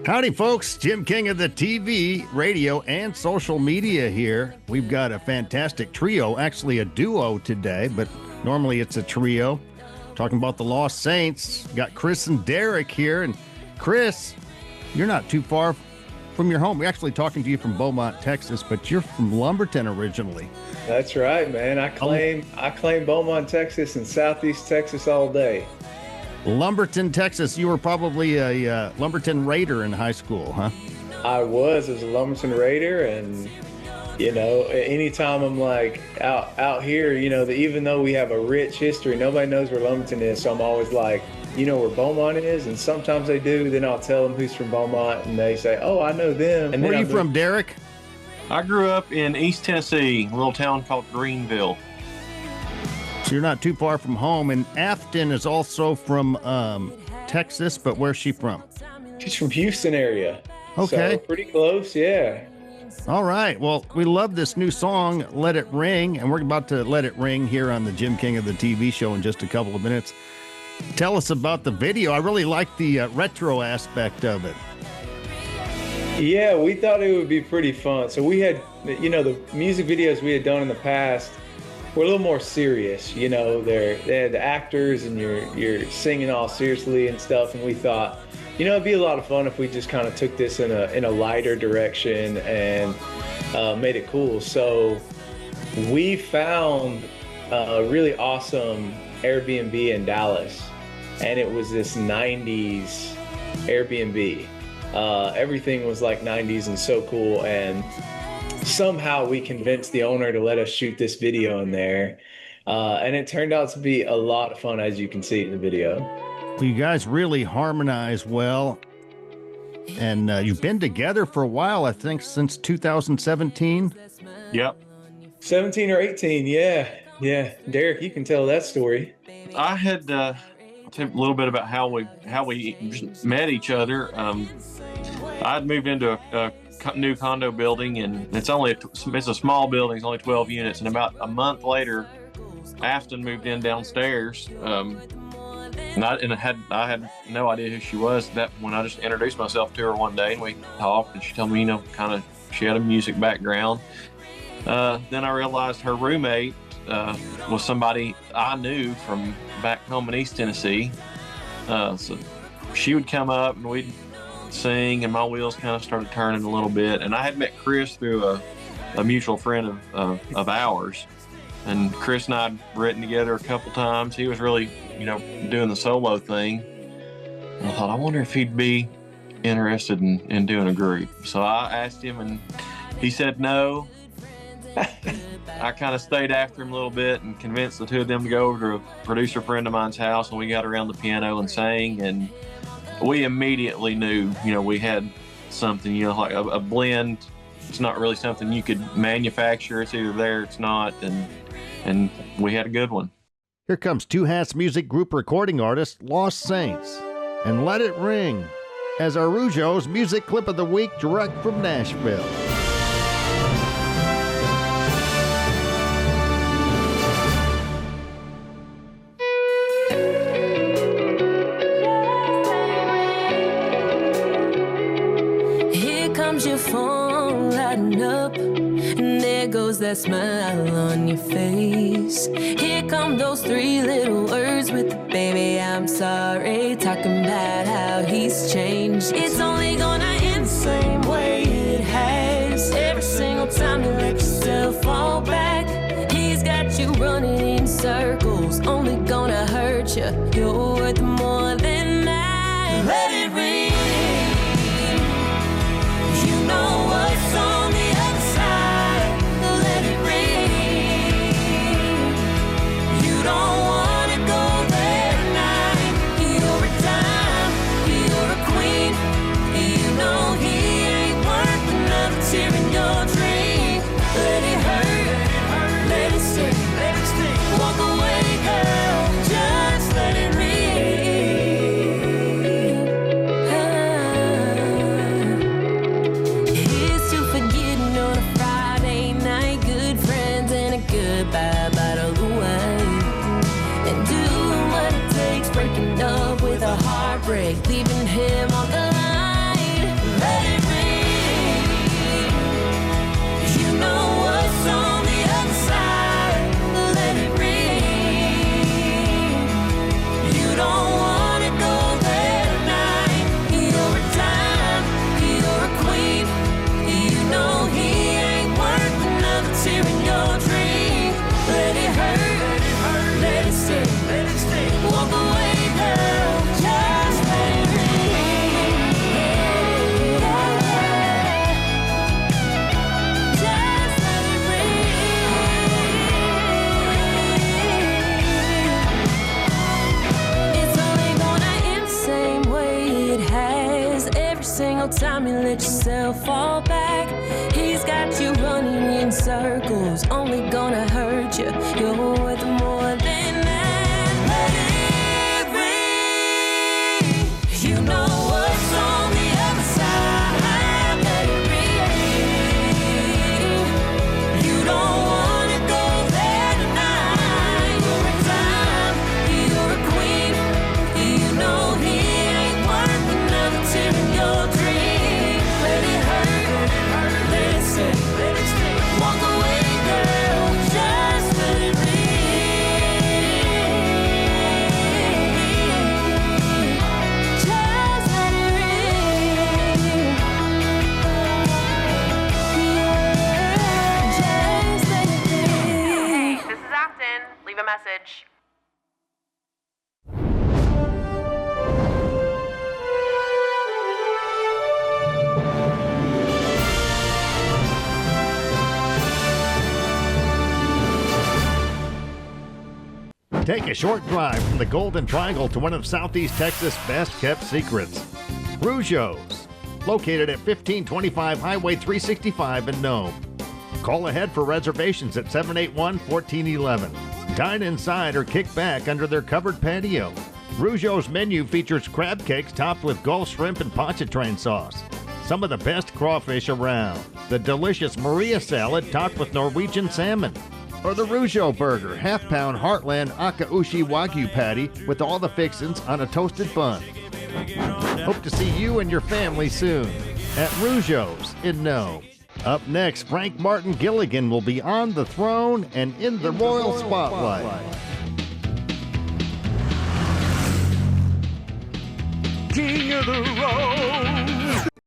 Howdy, folks. Jim King of the TV, radio, and social media here. We've got a fantastic trio, actually a duo today, but normally it's a trio. Talking about the Lost Saints. Got Chris and Derek here. And Chris, you're not too far from your home. We're actually talking to you from Beaumont, Texas, but you're from Lumberton originally. That's right, man. I claim Beaumont, Texas and Southeast Texas all day. Lumberton, Texas. You were probably a Lumberton Raider in high school, huh? I was as a Lumberton Raider, and you know, anytime I'm like out here, you know, even though we have a rich history, nobody knows where Lumberton is. So I'm always like, you know where Beaumont is? And sometimes they do. Then I'll tell them who's from Beaumont, and they say, oh, I know them. And where are you from, Derek? I grew up in East Tennessee, a little town called Greenville. So you're not too far from home. And Afton is also from Texas, but where's she from? She's from Houston area. Okay. So pretty close, yeah. All right. Well, we love this new song, Let It Ring, and we're about to let it ring here on the Jim King of the TV show in just a couple of minutes. Tell us about the video. I really like the retro aspect of it. Yeah, we thought it would be pretty fun. So we had, you know, the music videos we had done in the past were a little more serious. You know, they had the actors and you're singing all seriously and stuff. And we thought, you know, it'd be a lot of fun if we just kind of took this in a lighter direction and made it cool. So we found a really awesome Airbnb in Dallas, and it was this 90s Airbnb. Everything was like 90s and so cool, and somehow we convinced the owner to let us shoot this video in there, and it turned out to be a lot of fun, as you can see in the video. Well, you guys really harmonize well, and you've been together for a while, I think, since 2017. Yep. 17 or 18, yeah. Derek, you can tell that story. I had a little bit about how we met each other. I'd moved into a new condo building, and it's a small building. It's only 12 units, and about a month later, Afton moved in downstairs. And I had no idea who she was. That when I just introduced myself to her one day, and we talked, and she told me, you know, kind of she had a music background. Then I realized her roommate was somebody I knew from back home in East Tennessee. So she would come up and we'd sing, and my wheels kind of started turning a little bit. And I had met Chris through a mutual friend of ours. And Chris and I had written together a couple times. He was really, you know, doing the solo thing. And I thought, I wonder if he'd be interested in doing a group. So I asked him, and he said no. I kind of stayed after him a little bit and convinced the two of them to go over to a producer friend of mine's house, and we got around the piano and sang, and we immediately knew, you know, we had something, you know, like a blend. It's not really something you could manufacture. It's either there, it's not, and we had a good one. Here comes Two Hats music group recording artist Lost Saints, and Let It Ring as our Rougeau's music clip of the week direct from Nashville. Your phone lighting up, and there goes that smile on your face. Here come those three little words with the baby I'm sorry, talking about how he's changed. It's only gonna end the same way it has every single time you let yourself fall back. He's got you running in circles, only gonna hurt you. You're worth more than that. Let it ring. Know what's on the other side. Let it ring. You don't wanna go there tonight. You're a dime, you're a queen. You know he ain't you let yourself fall back. He's got you running in circles, only gonna hurt you. You're worth more than that. Let it ring. You know what's on the other side. Let it ring. You don't wanna go there tonight. You're a dime, you're a queen. You know he ain't worth another tear in your dream. Let it hurt, let it sting. Walk away, girl, just let it ring. Just let it ring. Yeah, just let it ring. Hey, this is Afton. Leave a message. Take a short drive from the Golden Triangle to one of Southeast Texas' best-kept secrets, Rougeau's, located at 1525 Highway 365 in Nome. Call ahead for reservations at 781-1411. Dine inside or kick back under their covered patio. Rougeau's menu features crab cakes topped with Gulf shrimp and pontchartrain sauce, some of the best crawfish around, the delicious Maria salad topped with Norwegian salmon, or the Rougeau burger, half-pound Heartland Akaushi Wagyu patty with all the fixins on a toasted bun. Hope to see you and your family soon at Rougeau's in Nome. Up next, Frank Martin Gilligan will be on the throne and in the royal spotlight. King of the road.